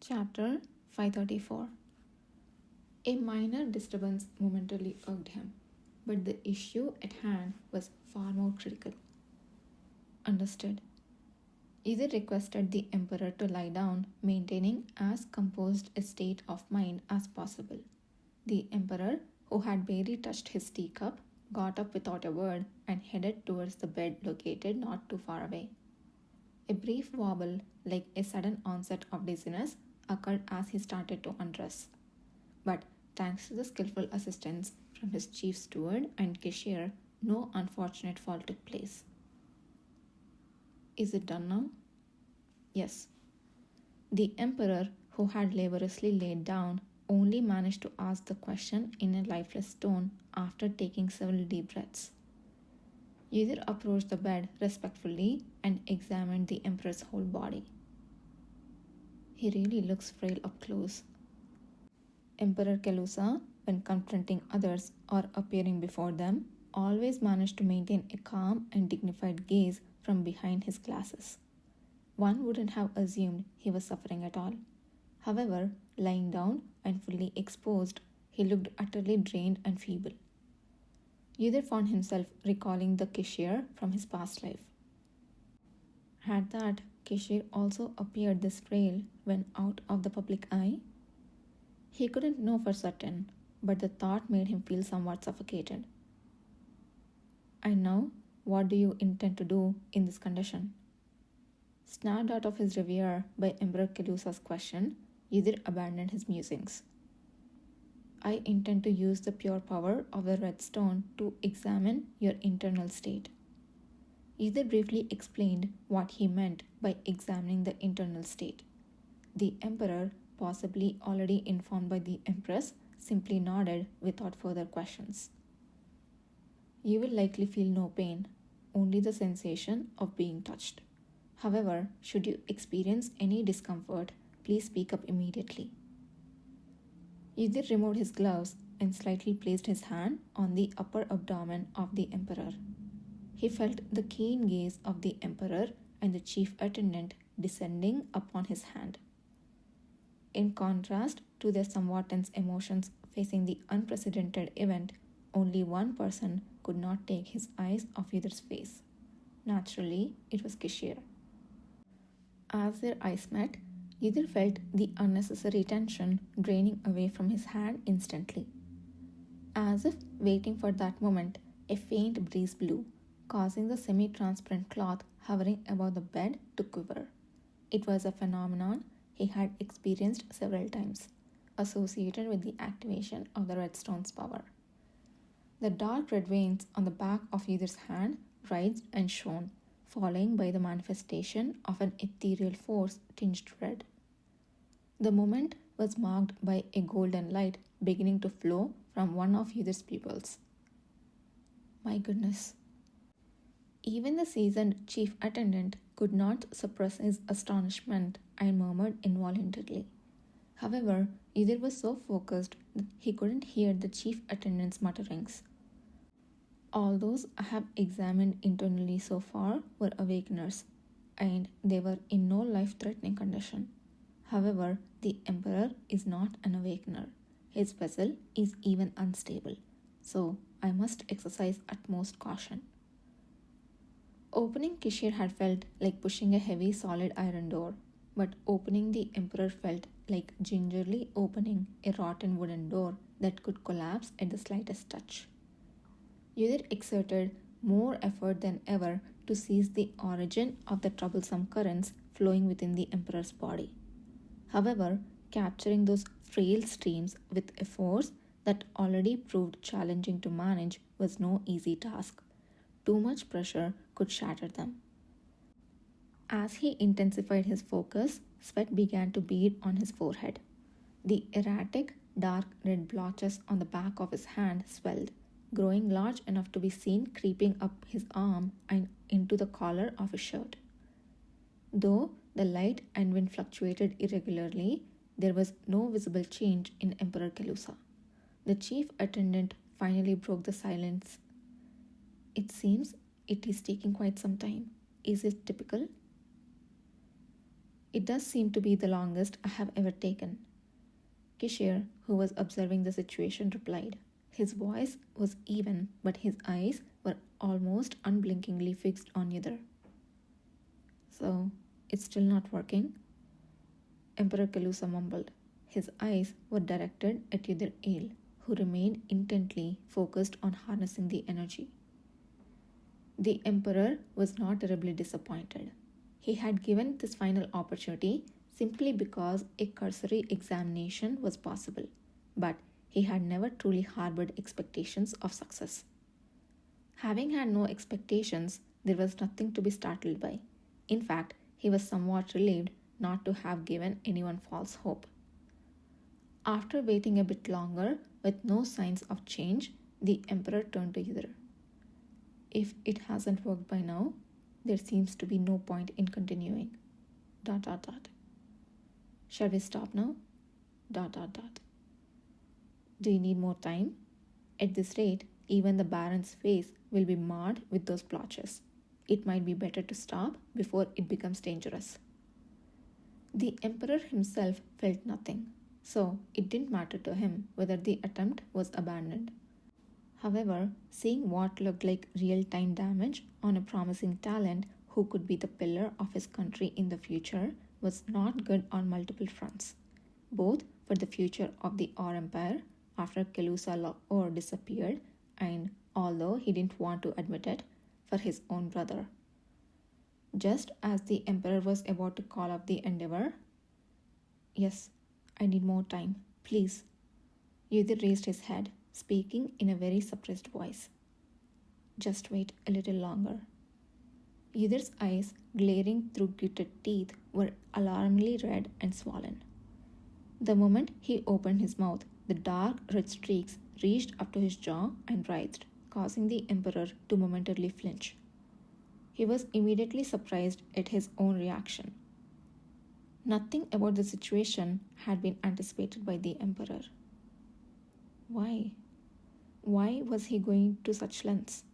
Chapter 534. A minor disturbance momentarily irked him, but the issue at hand was far more critical. Understood. Either requested the emperor to lie down, maintaining as composed a state of mind as possible. The emperor, who had barely touched his teacup, got up without a word and headed towards the bed located not too far away. A brief wobble, like a sudden onset of dizziness, occurred as he started to undress. But thanks to the skillful assistance from his chief steward and cashier, no unfortunate fall took place. Is it done now? Yes. The emperor, who had laboriously laid down, only managed to ask the question in a lifeless tone after taking several deep breaths. Yuzir approached the bed respectfully and examined the emperor's whole body. He really looks frail up close. Emperor Kelusa, when confronting others or appearing before them, always managed to maintain a calm and dignified gaze from behind his glasses. One wouldn't have assumed he was suffering at all. However, lying down and fully exposed, he looked utterly drained and feeble. Yudhir found himself recalling the cashier from his past life. Had that cashier also appeared this frail when out of the public eye? He couldn't know for certain, but the thought made him feel somewhat suffocated. And now, what do you intend to do in this condition? Snapped out of his reverie by Emperor Kelusa's question, Yudhir abandoned his musings. I intend to use the pure power of the red stone to examine your internal state. Yudhir briefly explained what he meant by examining the internal state. The emperor, possibly already informed by the empress, simply nodded without further questions. You will likely feel no pain, only the sensation of being touched. However, should you experience any discomfort, please speak up immediately. Yudhir removed his gloves and slightly placed his hand on the upper abdomen of the emperor. He felt the keen gaze of the emperor and the chief attendant descending upon his hand. In contrast to their somewhat tense emotions facing the unprecedented event, only one person could not take his eyes off Yudhir's face. Naturally, it was Kishir. As their eyes met, Yudhir felt the unnecessary tension draining away from his hand instantly. As if waiting for that moment, a faint breeze blew, causing the semi-transparent cloth hovering above the bed to quiver. It was a phenomenon he had experienced several times, associated with the activation of the redstone's power. The dark red veins on the back of Yudhir's hand writhed and shone, following by the manifestation of an ethereal force tinged red. The moment was marked by a golden light beginning to flow from one of Yudhir's pupils. My goodness. Even the seasoned chief attendant could not suppress his astonishment and murmured involuntarily. However, Yudhir was so focused that he couldn't hear the chief attendant's mutterings. All those I have examined internally so far were awakeners, and they were in no life-threatening condition. However, the emperor is not an awakener. His vessel is even unstable, so I must exercise utmost caution. Opening Kishir had felt like pushing a heavy solid iron door, but opening the emperor felt like gingerly opening a rotten wooden door that could collapse at the slightest touch. Yudhir exerted more effort than ever to seize the origin of the troublesome currents flowing within the emperor's body. However, capturing those frail streams with a force that already proved challenging to manage was no easy task. Too much pressure could shatter them. As he intensified his focus, sweat began to bead on his forehead. The erratic, dark red blotches on the back of his hand swelled, growing large enough to be seen creeping up his arm and into the collar of his shirt. Though the light and wind fluctuated irregularly, there was no visible change in Emperor Kelusa. The chief attendant finally broke the silence. It seems it is taking quite some time. Is it typical? It does seem to be the longest I have ever taken. Kishir, who was observing the situation, replied. His voice was even, but his eyes were almost unblinkingly fixed on Yudhir. So, it's still not working? Emperor Kalusa mumbled. His eyes were directed at Yudhir Ale, who remained intently focused on harnessing the energy. The Emperor was not terribly disappointed. He had given this final opportunity simply because a cursory examination was possible, but he had never truly harbored expectations of success. Having had no expectations, there was nothing to be startled by. In fact, he was somewhat relieved not to have given anyone false hope. After waiting a bit longer with no signs of change, the Emperor turned to Yudhir. If it hasn't worked by now, there seems to be no point in continuing. ... Shall we stop now? ... Do you need more time? At this rate, even the Baron's face will be marred with those blotches. It might be better to stop before it becomes dangerous. The Emperor himself felt nothing, so it didn't matter to him whether the attempt was abandoned. However, seeing what looked like real-time damage on a promising talent who could be the pillar of his country in the future was not good on multiple fronts, both for the future of the Aur Empire after Kelusa Lahore disappeared and, although he didn't want to admit it, for his own brother. Just as the Emperor was about to call up the Endeavour, "Yes, I need more time, please." Yudhir raised his head, speaking in a very suppressed voice. "Just wait a little longer." Yudhir's eyes, glaring through gritted teeth, were alarmingly red and swollen. The moment he opened his mouth, the dark red streaks reached up to his jaw and writhed, causing the Emperor to momentarily flinch. He was immediately surprised at his own reaction. Nothing about the situation had been anticipated by the Emperor. Why? Why was he going to such lengths?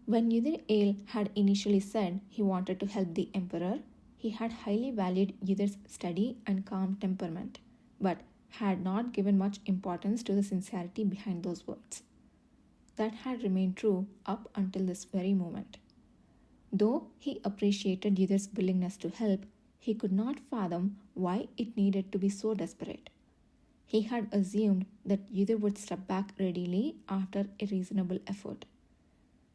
When Yudhir Ale had initially said he wanted to help the Emperor, he had highly valued Yudhir's steady and calm temperament, but had not given much importance to the sincerity behind those words. That had remained true up until this very moment. Though he appreciated Yudhir's willingness to help, he could not fathom why it needed to be so desperate. He had assumed that Yudhir would step back readily after a reasonable effort.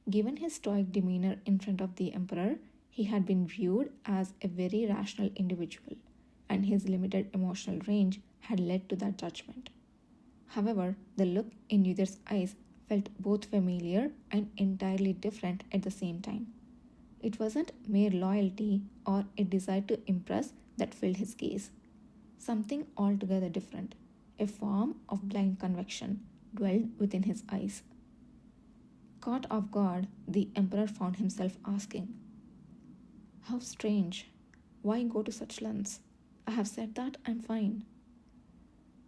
Given his stoic demeanor in front of the Emperor, he had been viewed as a very rational individual, and his limited emotional range had led to that judgment. However, the look in Yudhir's eyes felt both familiar and entirely different at the same time. It wasn't mere loyalty or a desire to impress that filled his gaze. Something altogether different, a form of blind conviction, dwelled within his eyes. Caught off guard, the Emperor found himself asking, "How strange. Why go to such lengths? I have said that I'm fine."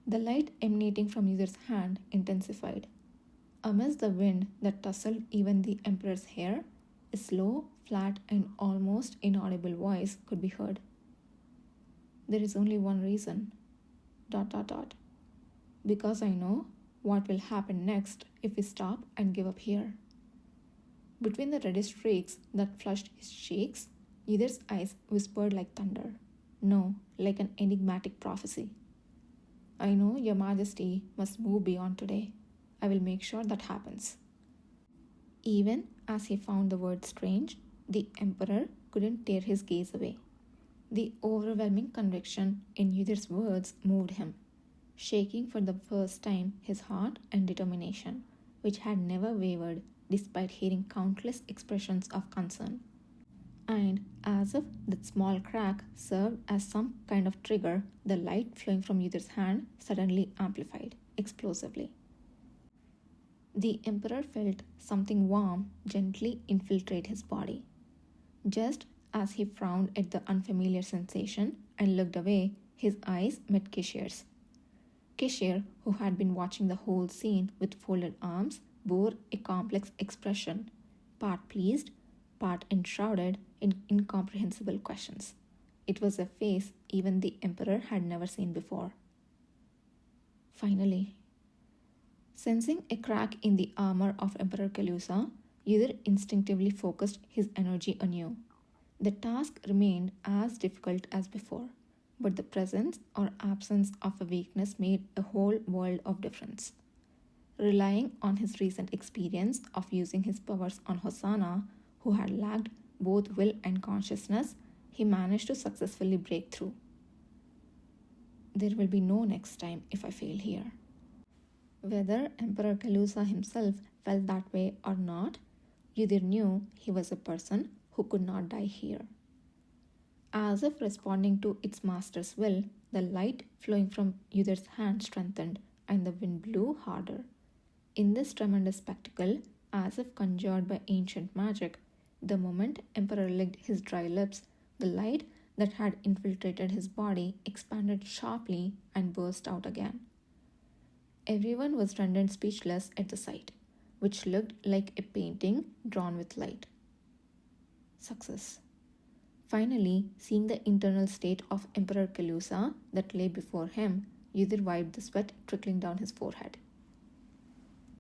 The light emanating from Yudhir's hand intensified. Amidst the wind that tousled even the Emperor's hair, a slow, flat, and almost inaudible voice could be heard. "There is only one reason. ... Because I know what will happen next if we stop and give up here." Between the reddish streaks that flushed his cheeks, Yudhir's eyes whispered like thunder. No, like an enigmatic prophecy. "I know your Majesty must move beyond today. I will make sure that happens." Even as he found the word strange, the Emperor couldn't tear his gaze away. The overwhelming conviction in Yudhir's words moved him, shaking for the first time his heart and determination, which had never wavered despite hearing countless expressions of concern. And as if that small crack served as some kind of trigger, the light flowing from Yudhir's hand suddenly amplified, explosively. The Emperor felt something warm gently infiltrate his body. Just as he frowned at the unfamiliar sensation and looked away, his eyes met Kishir's. Kishir, who had been watching the whole scene with folded arms, bore a complex expression, part pleased, part enshrouded in incomprehensible questions. It was a face even the emperor had never seen before. Finally, sensing a crack in the armor of Emperor Calusa, Yudhir instinctively focused his energy anew. The task remained as difficult as before, but the presence or absence of a weakness made a whole world of difference. Relying on his recent experience of using his powers on Hosanna, who had lacked both will and consciousness, he managed to successfully break through. There will be no next time if I fail here. Whether Emperor Kalusa himself felt that way or not, Yudhir knew he was a person who could not die here. As if responding to its master's will, the light flowing from Yudhir's hand strengthened and the wind blew harder. In this tremendous spectacle, as if conjured by ancient magic, the moment Emperor licked his dry lips, the light that had infiltrated his body expanded sharply and burst out again. Everyone was rendered speechless at the sight, which looked like a painting drawn with light. Success. Finally, seeing the internal state of Emperor Kalusa that lay before him, Yudhir wiped the sweat trickling down his forehead.